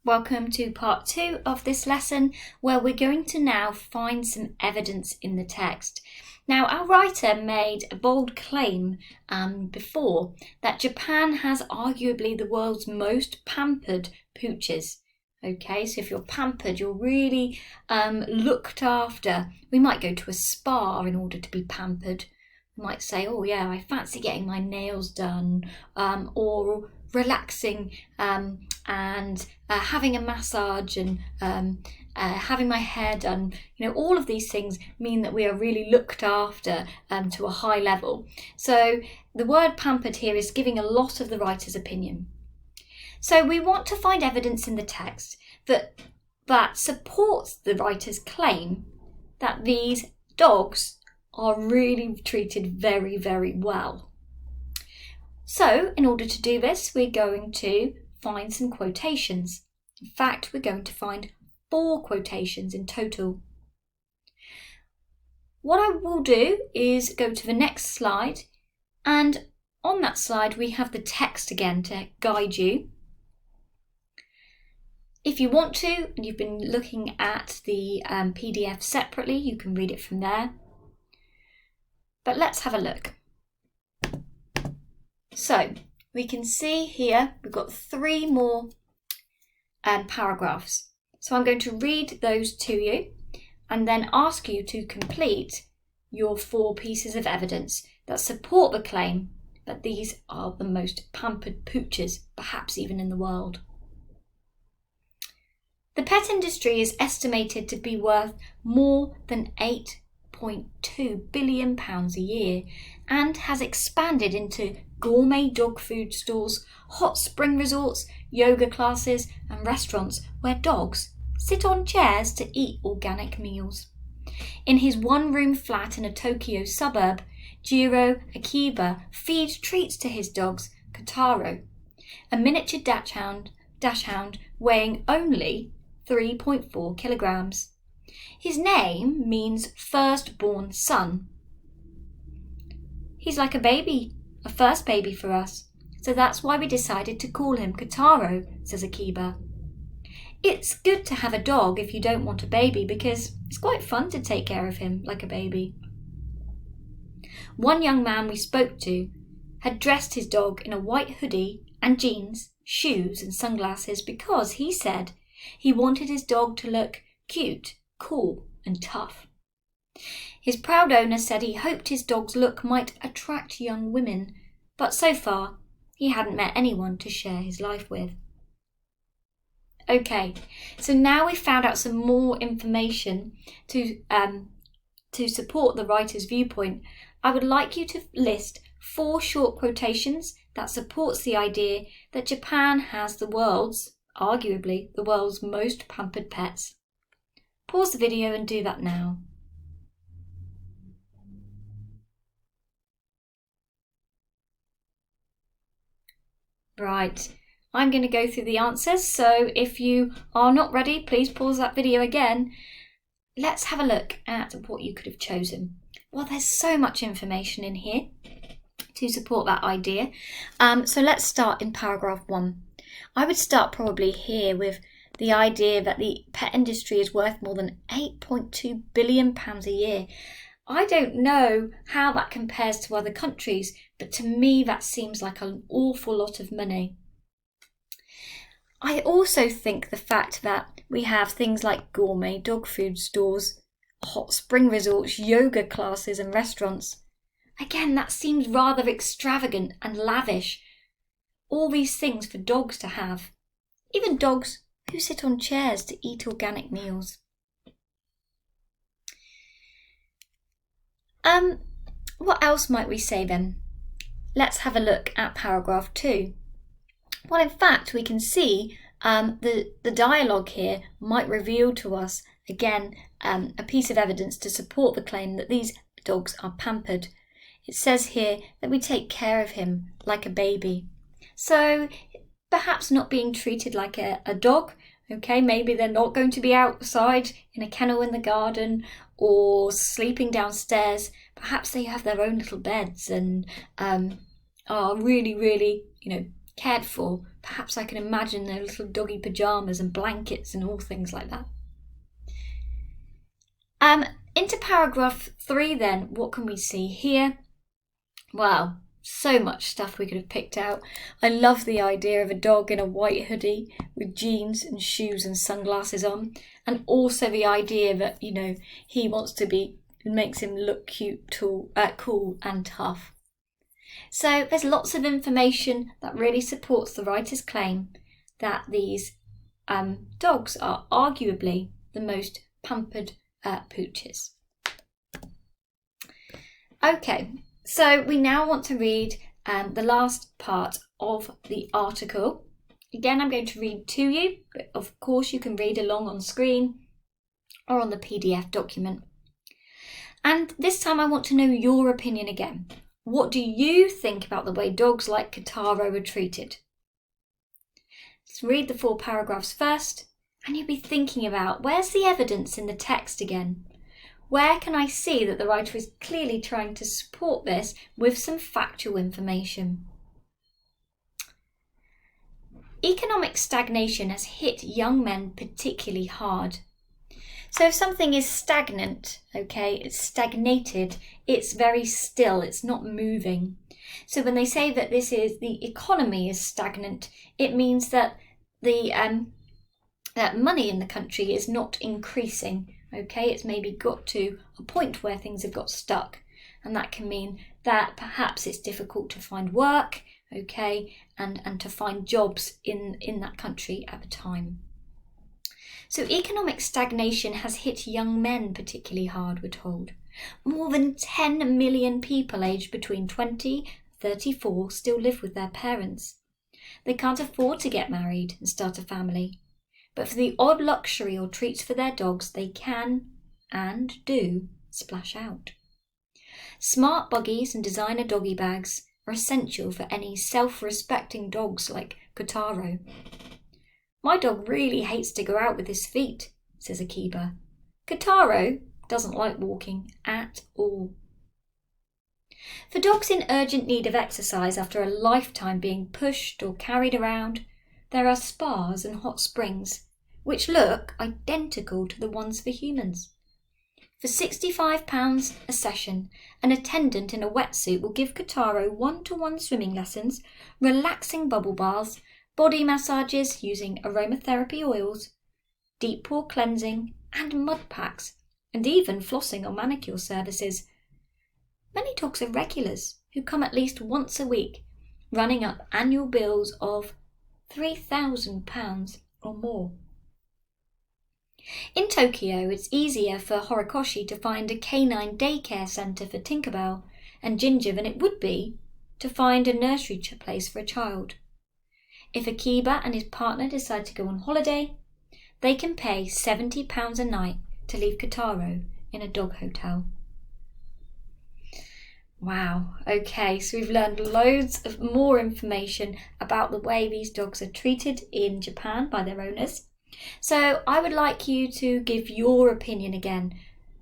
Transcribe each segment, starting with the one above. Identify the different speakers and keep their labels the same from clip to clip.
Speaker 1: Welcome to part 2 of this lesson, where we're going to now find some evidence in the text. Now, our writer made a bold claim before that Japan has arguably the world's most pampered pooches. Okay, so if you're pampered, you're really looked after. We might go to a spa in order to be pampered. We might say, oh yeah, I fancy getting my nails done, or relaxing and having a massage and having my hair done. You know, all of these things mean that we are really looked after to a high level. So the word pampered here is giving a lot of the writer's opinion. So we want to find evidence in the text that supports the writer's claim that these dogs are really treated very, very well. So, in order to do this, we're going to find some quotations. In fact, we're going to find 4 quotations in total. What I will do is go to the next slide, and on that slide we have the text again to guide you. If you want to, and you've been looking at the PDF separately, you can read it from there. But let's have a look. So we can see here we've got 3 more paragraphs. So I'm going to read those to you and then ask you to complete your 4 pieces of evidence that support the claim that these are the most pampered pooches, perhaps even in the world. The pet industry is estimated to be worth more than £8.2 billion a year and has expanded into gourmet dog food stores, hot spring resorts, yoga classes and restaurants where dogs sit on chairs to eat organic meals. In his one-room flat in a Tokyo suburb, Jiro Akiba feeds treats to his dogs Kotaro, a miniature dachshund weighing only 3.4 kilograms. His name means firstborn son. He's like a baby, a first baby for us, so that's why we decided to call him Kotaro, says Akiba. It's good to have a dog if you don't want a baby because it's quite fun to take care of him like a baby. One young man we spoke to had dressed his dog in a white hoodie and jeans, shoes and sunglasses because, he said, he wanted his dog to look cute, cool and tough. His proud owner said he hoped his dog's look might attract young women, but so far he hadn't met anyone to share his life with. Okay, so now we've found out some more information to support the writer's viewpoint. I would like you to list 4 short quotations that supports the idea that Japan has arguably the world's most pampered pets. Pause the video and do that now. Right, I'm going to go through the answers, so if you are not ready, please pause that video again. Let's have a look at what you could have chosen. Well, there's so much information in here to support that idea. So let's start in paragraph 1. I would start probably here with the idea that the pet industry is worth more than £8.2 billion a year. I don't know how that compares to other countries, but to me that seems like an awful lot of money. I also think the fact that we have things like gourmet dog food stores, hot spring resorts, yoga classes and restaurants. Again, that seems rather extravagant and lavish. All these things for dogs to have. Even dogs who sit on chairs to eat organic meals. What else might we say then? Let's have a look at paragraph 2. Well, in fact, we can see the dialogue here might reveal to us, again, a piece of evidence to support the claim that these dogs are pampered. It says here that we take care of him like a baby. So perhaps not being treated like a dog. Okay, maybe they're not going to be outside in a kennel in the garden or sleeping downstairs. Perhaps they have their own little beds and are really, really, cared for. Perhaps I can imagine their little doggy pyjamas and blankets and all things like that. Into paragraph 3 then, what can we see here? Wow, so much stuff we could have picked out. I love the idea of a dog in a white hoodie with jeans and shoes and sunglasses on, and also the idea that, you know, he wants to be, it makes him look cute, cool and tough. So there's lots of information that really supports the writer's claim that these dogs are arguably the most pampered pooches. Okay, so we now want to read the last part of the article. Again, I'm going to read to you, but of course you can read along on screen or on the PDF document. And this time I want to know your opinion again. What do you think about the way dogs like Kotaro are treated? Let's read the 4 paragraphs first, and you'll be thinking about, where's the evidence in the text again? Where can I see that the writer is clearly trying to support this with some factual information? Economic stagnation has hit young men particularly hard. So if something is stagnant, okay, it's stagnated, it's very still, it's not moving. So when they say that the economy is stagnant, it means that that money in the country is not increasing. Okay, it's maybe got to a point where things have got stuck, and that can mean that perhaps it's difficult to find work, okay, and to find jobs in that country at the time. So economic stagnation has hit young men particularly hard, we're told. More than 10 million people aged between 20 and 34 still live with their parents. They can't afford to get married and start a family. But for the odd luxury or treats for their dogs, they can and do splash out. Smart buggies and designer doggy bags are essential for any self-respecting dogs like Kotaro. My dog really hates to go out with his feet, says Akiba. Kotaro doesn't like walking at all. For dogs in urgent need of exercise after a lifetime being pushed or carried around, there are spas and hot springs, which look identical to the ones for humans. For £65 a session, an attendant in a wetsuit will give Kotaro one-to-one swimming lessons, relaxing bubble baths, body massages using aromatherapy oils, deep pore cleansing and mud packs, and even flossing or manicure services. Many dogs are regulars who come at least once a week, running up annual bills of £3,000 or more. In Tokyo, it's easier for Horikoshi to find a canine daycare centre for Tinkerbell and Ginger than it would be to find a nursery place for a child. If Akiba and his partner decide to go on holiday, they can pay £70 a night to leave Kotaro in a dog hotel. Wow, okay, so we've learned loads of more information about the way these dogs are treated in Japan by their owners. So I would like you to give your opinion again.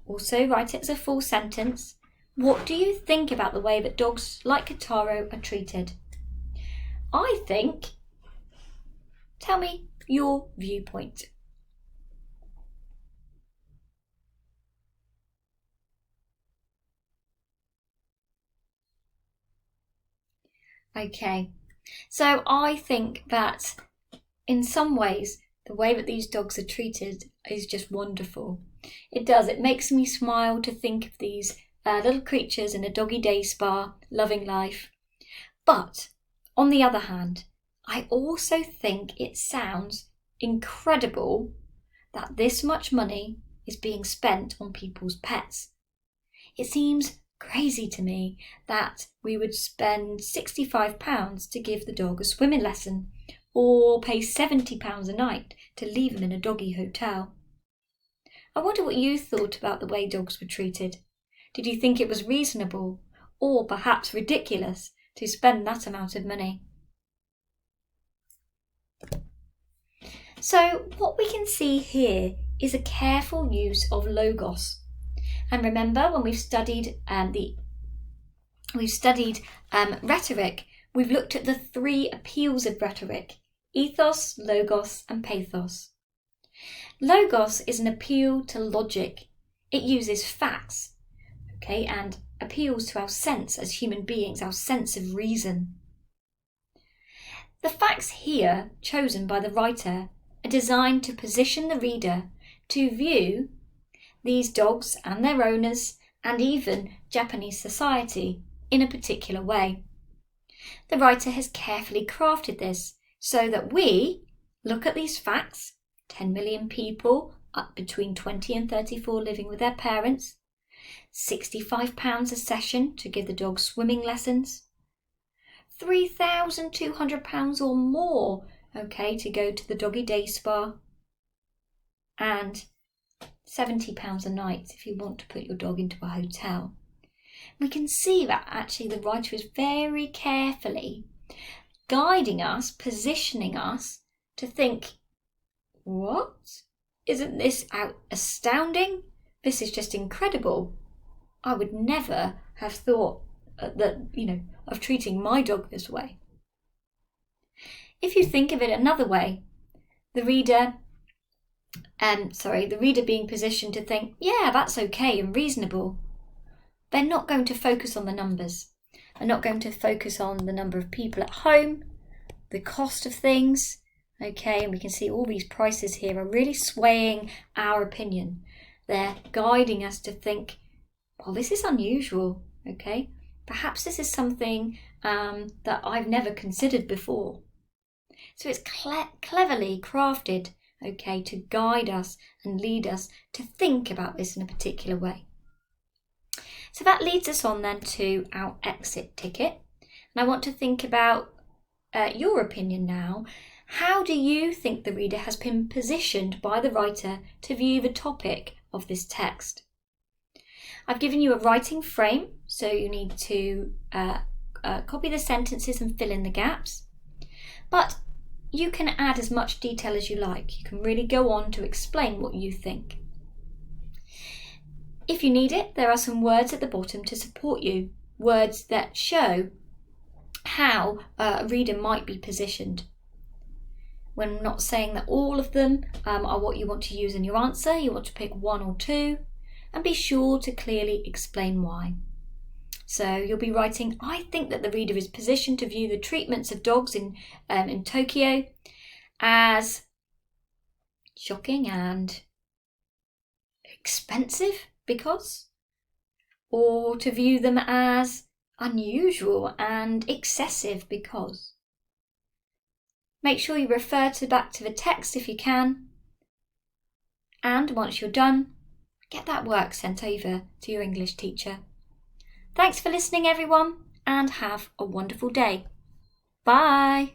Speaker 1: Also write it as a full sentence. What do you think about the way that dogs like Kotaro are treated? I think. Tell me your viewpoint. Okay, so I think that in some ways the way that these dogs are treated is just wonderful. It does, it makes me smile to think of these little creatures in a doggy day spa, loving life. But on the other hand, I also think it sounds incredible that this much money is being spent on people's pets. It seems crazy to me that we would spend £65 to give the dog a swimming lesson or pay £70 a night to leave him in a doggy hotel. I wonder what you thought about the way dogs were treated. Did you think it was reasonable or perhaps ridiculous to spend that amount of money? So what we can see here is a careful use of logos. And remember, when we've studied rhetoric, we've looked at the 3 appeals of rhetoric: ethos, logos, and pathos. Logos is an appeal to logic. It uses facts, and appeals to our sense as human beings, our sense of reason. The facts here, chosen by the writer, are designed to position the reader to view these dogs and their owners, and even Japanese society, in a particular way. The writer has carefully crafted this so that we look at these facts: 10 million people up between 20 and 34 living with their parents, £65 a session to give the dog swimming lessons, £3,200 or more, to go to the doggy day spa, and £70 a night if you want to put your dog into a hotel. We can see that actually the writer is very carefully guiding us, positioning us to think, what? Isn't this astounding? This is just incredible. I would never have thought of treating my dog this way. If you think of it another way, the reader being positioned to think, yeah, that's okay and reasonable, they're not going to focus on the numbers. They're not going to focus on the number of people at home, the cost of things, and we can see all these prices here are really swaying our opinion. They're guiding us to think, well, this is unusual, Perhaps this is something that I've never considered before. So it's cleverly crafted, to guide us and lead us to think about this in a particular way. So that leads us on then to our exit ticket. And I want to think about your opinion now. How do you think the reader has been positioned by the writer to view the topic of this text? I've given you a writing frame, so you need to copy the sentences and fill in the gaps. But you can add as much detail as you like. You can really go on to explain what you think. If you need it, there are some words at the bottom to support you, words that show how a reader might be positioned. We're not saying that all of them are what you want to use in your answer. You want to pick 1 or 2 and be sure to clearly explain why. So you'll be writing, I think that the reader is positioned to view the treatments of dogs in Tokyo as shocking and expensive because, or to view them as unusual and excessive because. Make sure you refer back to the text if you can. And once you're done, get that work sent over to your English teacher. Thanks for listening, everyone, and have a wonderful day. Bye.